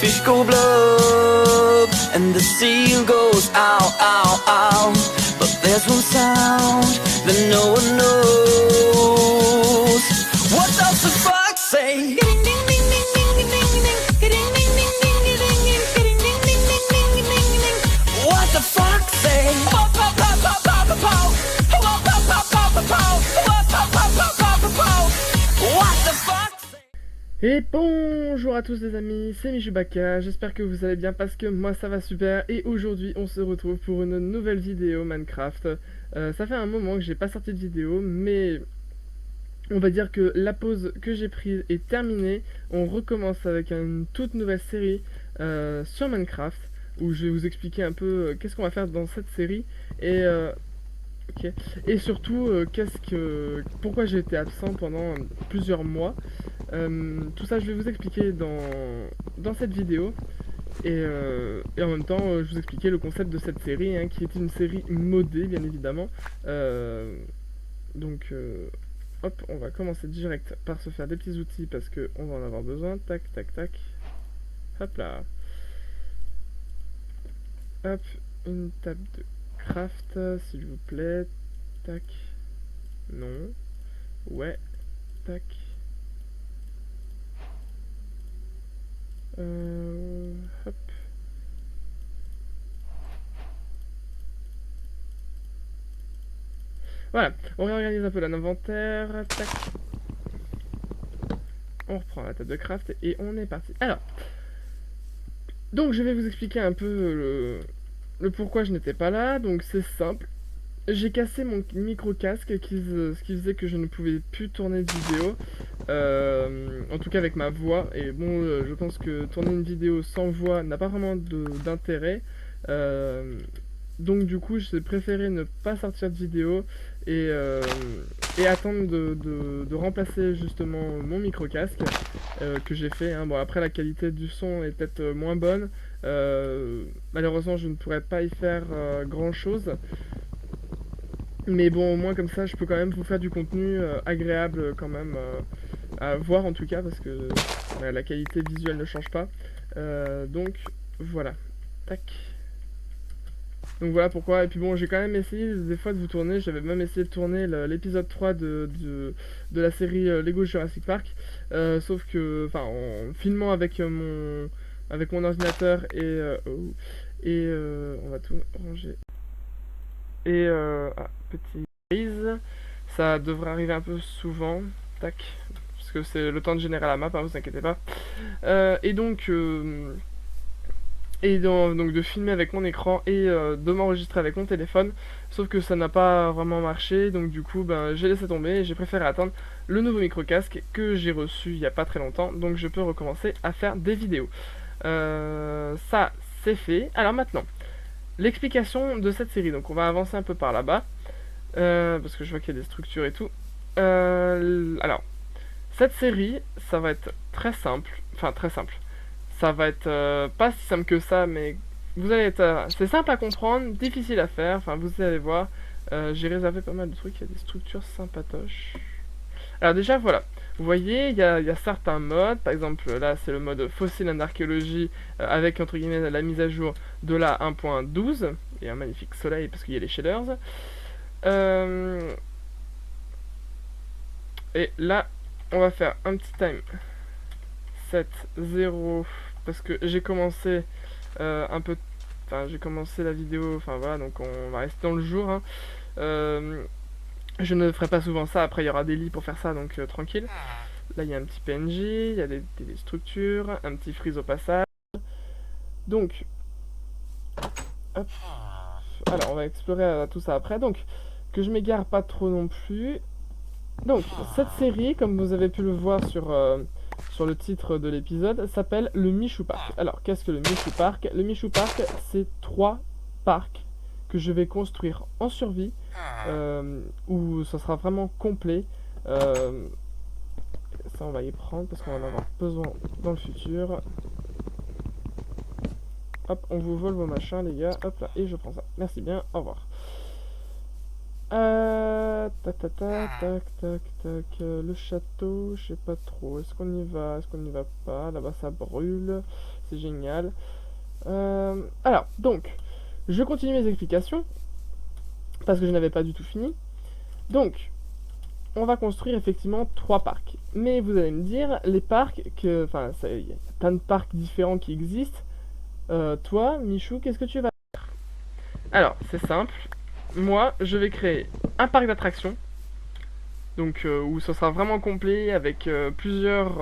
fish go blub and the seal goes ow, ow, ow. But there's one sound that no one knows. What does the fox say? What the fox say? Et bonjour à tous les amis, c'est Michubaka, j'espère que vous allez bien parce que moi ça va super. Et aujourd'hui on se retrouve pour une nouvelle vidéo Minecraft. Ça fait un moment que j'ai pas sorti de vidéo, mais on va dire que la pause que j'ai prise est terminée. On recommence avec une toute nouvelle série sur Minecraft, où je vais vous expliquer un peu qu'est-ce qu'on va faire dans cette série. Et surtout, pourquoi j'ai été absent pendant plusieurs mois. Tout ça, je vais vous expliquer dans cette vidéo. Et en même temps, je vais vous expliquer le concept de cette série, hein, qui est une série modée, bien évidemment. Hop, on va commencer direct par se faire des petits outils parce qu'on va en avoir besoin. Tac, tac, tac. Hop là. Hop, une table de craft, s'il vous plaît. Tac. Non. Ouais. Tac. Hop. Voilà, on réorganise un peu l'inventaire. Tac. On reprend la table de craft et on est parti. Alors, donc je vais vous expliquer un peu le pourquoi je n'étais pas là. Donc c'est simple. J'ai cassé mon micro-casque ce qui faisait que je ne pouvais plus tourner de vidéo. En tout cas avec ma voix. Et bon, je pense que tourner une vidéo sans voix n'a pas vraiment d'intérêt. Donc du coup, j'ai préféré ne pas sortir de vidéo et attendre de remplacer justement mon micro-casque que j'ai fait. Hein. Bon, après la qualité du son est peut-être moins bonne. Malheureusement, je ne pourrais pas y faire grand-chose. Mais bon, au moins comme ça, je peux quand même vous faire du contenu agréable quand même à voir en tout cas, parce que la qualité visuelle ne change pas. Donc voilà, tac. Donc voilà pourquoi. Et puis bon, j'ai quand même essayé des fois de vous tourner. J'avais même essayé de tourner l'épisode 3 de la série Lego Jurassic Park. Sauf que, enfin, en filmant avec mon ordinateur on va tout ranger. Et petit prise, ça devrait arriver un peu souvent, tac, parce que c'est le temps de générer la map, hein, vous inquiétez pas. Donc de filmer avec mon écran et de m'enregistrer avec mon téléphone, sauf que ça n'a pas vraiment marché, donc du coup j'ai laissé tomber et j'ai préféré attendre le nouveau micro-casque que j'ai reçu il n'y a pas très longtemps, donc je peux recommencer à faire des vidéos. Ça c'est fait. Alors maintenant, l'explication de cette série, donc on va avancer un peu par là-bas, parce que je vois qu'il y a des structures et tout. Alors, cette série, ça va être très simple, ça va être pas si simple que ça, mais vous allez être, c'est simple à comprendre, difficile à faire, enfin vous allez voir, j'ai réservé pas mal de trucs, il y a des structures sympatoches. Alors déjà voilà, vous voyez, il y a certains modes, par exemple là c'est le mode fossile en archéologie avec entre guillemets la mise à jour de la 1.12 et un magnifique soleil parce qu'il y a les shaders. Et là on va faire un petit time 7-0 parce que j'ai commencé j'ai commencé la vidéo, enfin voilà, donc on va rester dans le jour. Hein. Je ne ferai pas souvent ça, après il y aura des lits pour faire ça, donc tranquille. Là il y a un petit PNJ, il y a des structures, un petit freeze au passage. Donc, hop. Alors on va explorer tout ça après, donc que je m'égare pas trop non plus. Donc cette série, comme vous avez pu le voir sur le titre de l'épisode, s'appelle le Michou Park. Alors qu'est-ce que le Michou Park? Le Michou Park, c'est 3 parcs que je vais construire en survie, où ça sera vraiment complet. Ça on va y prendre parce qu'on va en avoir besoin dans le futur. Hop, on vous vole vos machins les gars, hop là, et je prends ça. Merci bien, au revoir. Tac, tac, tac, tac, tac, tac. Le château, je sais pas trop. Est-ce qu'on y va? Est-ce qu'on n'y va pas? Là-bas, ça brûle. C'est génial. Alors, donc, je continue mes explications parce que je n'avais pas du tout fini. Donc, on va construire effectivement 3 parcs. Mais vous allez me dire, les parcs, enfin, il y a plein de parcs différents qui existent. Toi, Michou, qu'est-ce que tu vas faire? Alors, c'est simple. Moi, je vais créer un parc d'attractions. Donc, où ce sera vraiment complet avec plusieurs.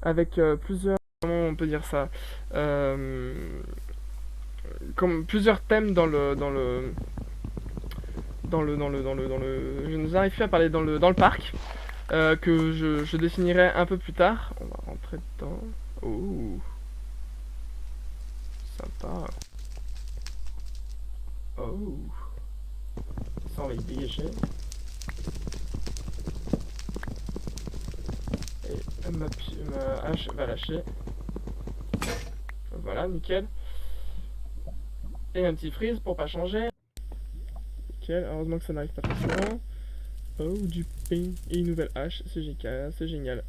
Comment on peut dire ça? Euh, Comme plusieurs thèmes je n'arrive plus à parler dans le parc que je définirai un peu plus tard. On va rentrer dedans. Oh, sympa. Oh, ça on va y dégager. Et ma hache va lâcher. Voilà, nickel. Et un petit freeze pour pas changer. Nickel, heureusement que ça n'arrive pas très souvent. Oh, du pain et une nouvelle hache, c'est génial.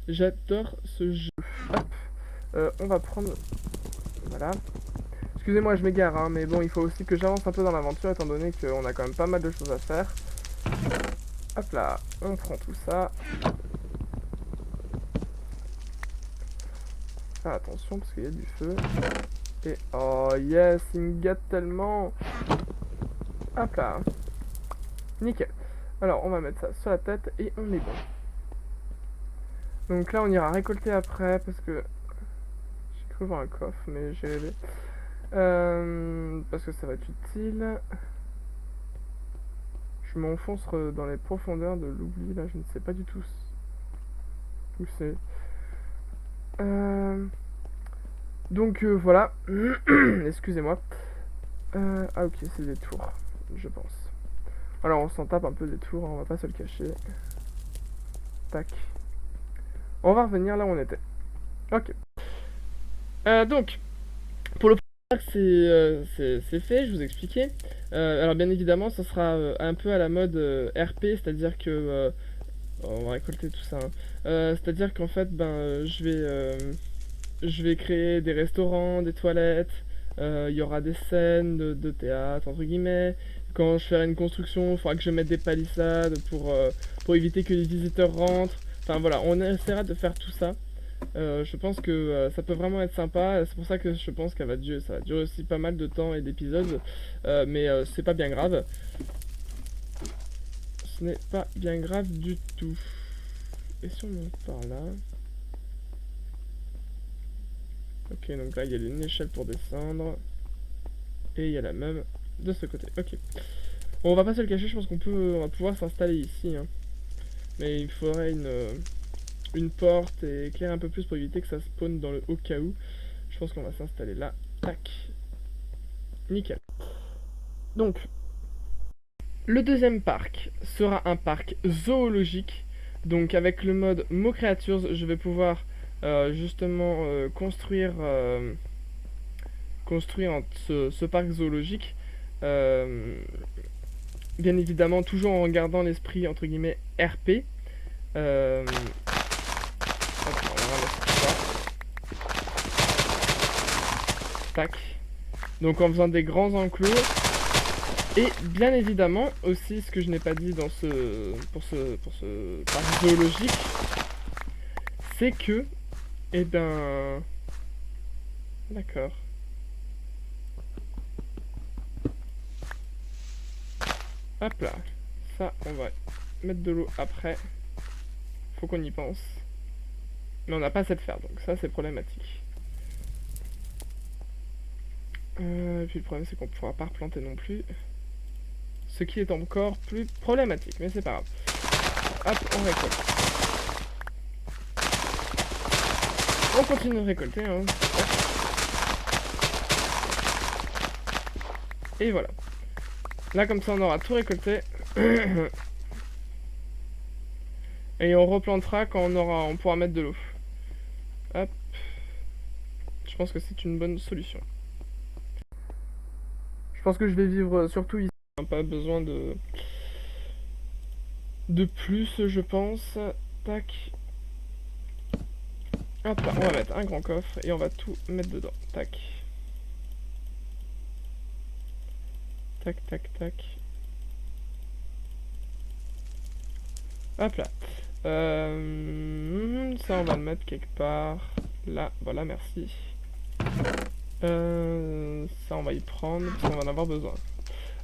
J'adore ce jeu. Hop, on va prendre... Voilà. Excusez-moi, je m'égare, hein, mais bon, il faut aussi que j'avance un peu dans l'aventure, étant donné qu'on a quand même pas mal de choses à faire. Hop là, on prend tout ça. Ah, attention, parce qu'il y a du feu. Et oh yes, il me gâte tellement. Hop là. Nickel. Alors, on va mettre ça sur la tête et on est bon. Donc là, on ira récolter après, parce que... J'ai cru voir un coffre, mais j'ai rêvé. Parce que ça va être utile. Je m'enfonce dans les profondeurs de l'oubli, là, je ne sais pas du tout où c'est. Donc voilà, excusez-moi. Ah ok, c'est des tours, je pense. Alors on s'en tape un peu des tours, hein, on va pas se le cacher. Tac. On va revenir là où on était. Ok. Donc, pour le parc, c'est fait, je vous expliquais. Alors bien évidemment, ça sera un peu à la mode RP, c'est-à-dire que... on va récolter tout ça. Hein. C'est-à-dire qu'en fait, je vais créer des restaurants, des toilettes, il y aura des scènes de théâtre, entre guillemets. Quand je ferai une construction, il faudra que je mette des palissades pour éviter que les visiteurs rentrent. Enfin voilà, on essaiera de faire tout ça. Je pense que ça peut vraiment être sympa. C'est pour ça que je pense ça va durer aussi pas mal de temps et d'épisodes. Mais c'est pas bien grave. Ce n'est pas bien grave du tout. Et si on monte par là? Ok, donc là il y a une échelle pour descendre. Et il y a la même de ce côté. Ok. Bon, on va pas se le cacher, je pense on va pouvoir s'installer ici. Hein. Mais il faudrait une porte et éclairer un peu plus pour éviter que ça spawn dans le haut cas où. Je pense qu'on va s'installer là. Tac. Nickel. Donc, le deuxième parc sera un parc zoologique. Donc avec le mode Mo Creatures, je vais pouvoir justement construire ce parc zoologique. Euh, Bien évidemment, toujours en gardant l'esprit entre guillemets RP. Hop, on va ramasser tout ça. Tac. Donc en faisant des grands enclos. Et bien évidemment, aussi ce que je n'ai pas dit pour ce parc zoologique, c'est que, eh ben, d'accord. Hop là, ça on va mettre de l'eau après, faut qu'on y pense. Mais on n'a pas assez de fer, donc ça c'est problématique. Et puis le problème c'est qu'on ne pourra pas replanter non plus. Ce qui est encore plus problématique, mais c'est pas grave. Hop, on récolte. On continue de récolter, hein. Et voilà. Là, comme ça, on aura tout récolté. Et on replantera quand on pourra mettre de l'eau. Hop. Je pense que c'est une bonne solution. Je pense que je vais vivre surtout ici. Pas besoin de plus, je pense. Tac. Hop là, on va mettre un grand coffre et on va tout mettre dedans. Tac. Tac, tac, tac. Hop là. Ça, on va le mettre quelque part. Là, voilà, merci. Ça, on va y prendre parce qu'on va en avoir besoin.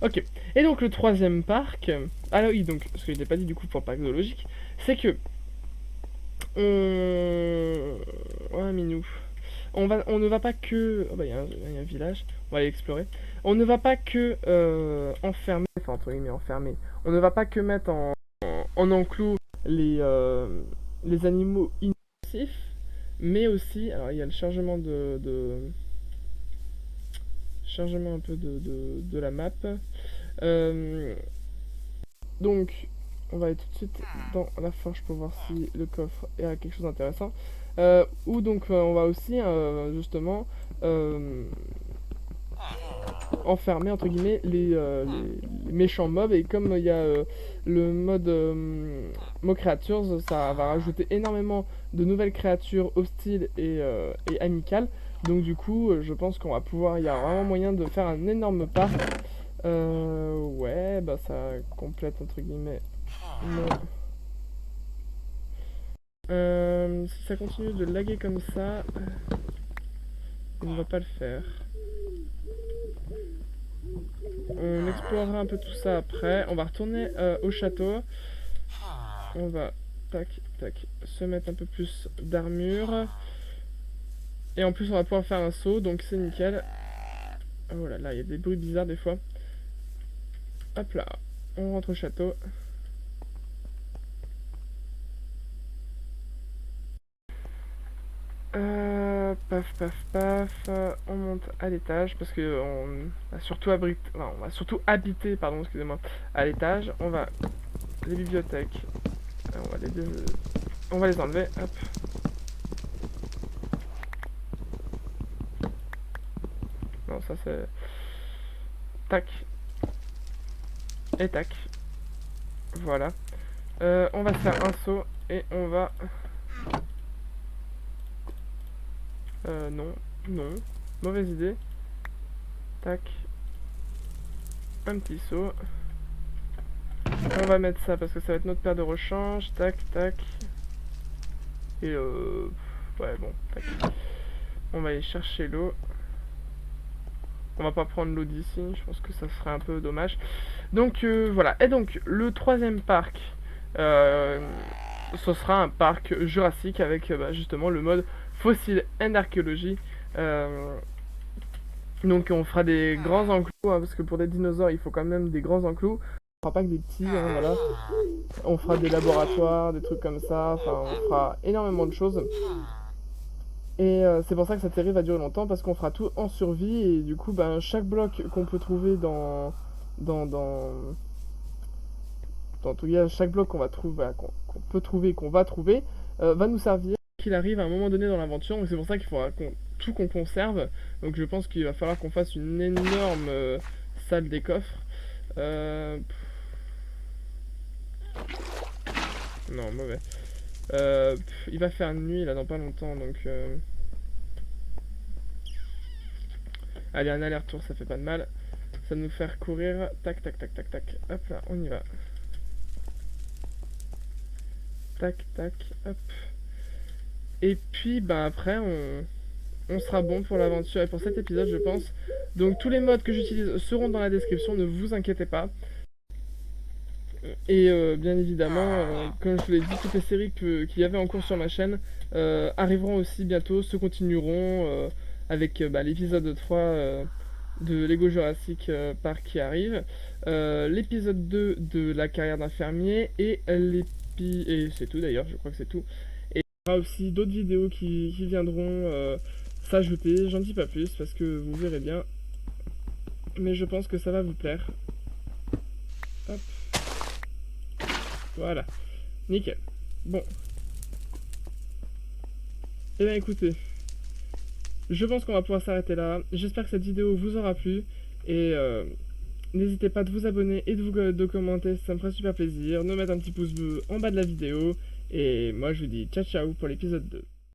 Ok. Et donc, le troisième parc. Ah oui, donc, ce que je n'ai pas dit du coup pour le parc zoologique, c'est que. Ouais, Minou. On ne va pas que. Oh bah, il y a un village. On va aller explorer. On ne va pas que enfermer. Enfin, entre guillemets, enfermer. On ne va pas que mettre en enclos les animaux inoffensifs, mais aussi. Alors, il y a le chargement chargement un peu de la map. Euh, donc, on va aller tout de suite dans la forge pour voir si le coffre a quelque chose d'intéressant. Ou donc, on va aussi justement enfermer entre guillemets les méchants mobs. Et comme il y a le mode Mob Creatures, ça va rajouter énormément de nouvelles créatures hostiles et amicales. Donc du coup, je pense qu'on va pouvoir, il y a vraiment moyen de faire un énorme parc. Ouais, bah ça complète entre guillemets. mon- Si ça continue de laguer comme ça, on ne va pas le faire. On explorera un peu tout ça après. On va retourner au château. On va, tac, tac, se mettre un peu plus d'armure. Et en plus, on va pouvoir faire un saut, donc c'est nickel. Oh là là, il y a des bruits bizarres des fois. Hop là, on rentre au château. Paf, paf, paf. On monte à l'étage parce que on va surtout on va surtout habiter, pardon, excusez-moi, à l'étage. On va les bibliothèques. On va on va les enlever. Hop. Non, ça c'est tac et tac. Voilà. On va faire un saut et on va. Non, non. Mauvaise idée. Tac. Un petit saut. On va mettre ça parce que ça va être notre paire de rechange. Tac, tac. Et ouais, bon, tac. On va aller chercher l'eau. On va pas prendre l'eau d'ici, je pense que ça serait un peu dommage. Donc voilà. Et donc, le troisième parc, euh, ce sera un parc jurassique avec bah, justement le mode fossile and archéologie. Euh, donc on fera des grands enclos, hein, parce que pour des dinosaures, il faut quand même des grands enclos. On fera pas que des petits, hein, voilà. On fera des laboratoires, des trucs comme ça. Enfin, on fera énormément de choses. Et c'est pour ça que cette série va durer longtemps, parce qu'on fera tout en survie. Et du coup, ben, chaque bloc qu'on peut trouver dans, dans, dans tout cas, chaque bloc qu'on va trouver, voilà, qu'on peut trouver, qu'on va trouver, va nous servir qu'il arrive à un moment donné dans l'aventure. Donc c'est pour ça qu'il faudra tout qu'on conserve. Donc je pense qu'il va falloir qu'on fasse une énorme salle des coffres. Euh, non, mauvais. Il va faire nuit là dans pas longtemps, donc allez, un aller-retour, ça fait pas de mal. Ça va nous faire courir. Tac, tac, tac, tac, tac. Hop là, on y va. Tac, tac, hop. Et puis, ben après, on sera bon pour l'aventure et pour cet épisode, je pense. Donc, tous les modes que j'utilise seront dans la description, ne vous inquiétez pas. Et bien évidemment, comme je vous l'ai dit, toutes les séries qu'il y avait en cours sur ma chaîne arriveront aussi bientôt, se continueront avec bah, l'épisode 3 de Lego Jurassic Park qui arrive, l'épisode 2 de la carrière d'un fermier et c'est tout d'ailleurs, je crois que c'est tout. Et il y aura aussi d'autres vidéos qui viendront s'ajouter, j'en dis pas plus parce que vous verrez bien, mais je pense que ça va vous plaire. Hop. Voilà, nickel. Bon. Eh bien écoutez, je pense qu'on va pouvoir s'arrêter là. J'espère que cette vidéo vous aura plu. Et N'hésitez pas de vous abonner et de commenter, ça me ferait super plaisir. De mettre un petit pouce bleu en bas de la vidéo. Et moi je vous dis ciao ciao pour l'épisode 2.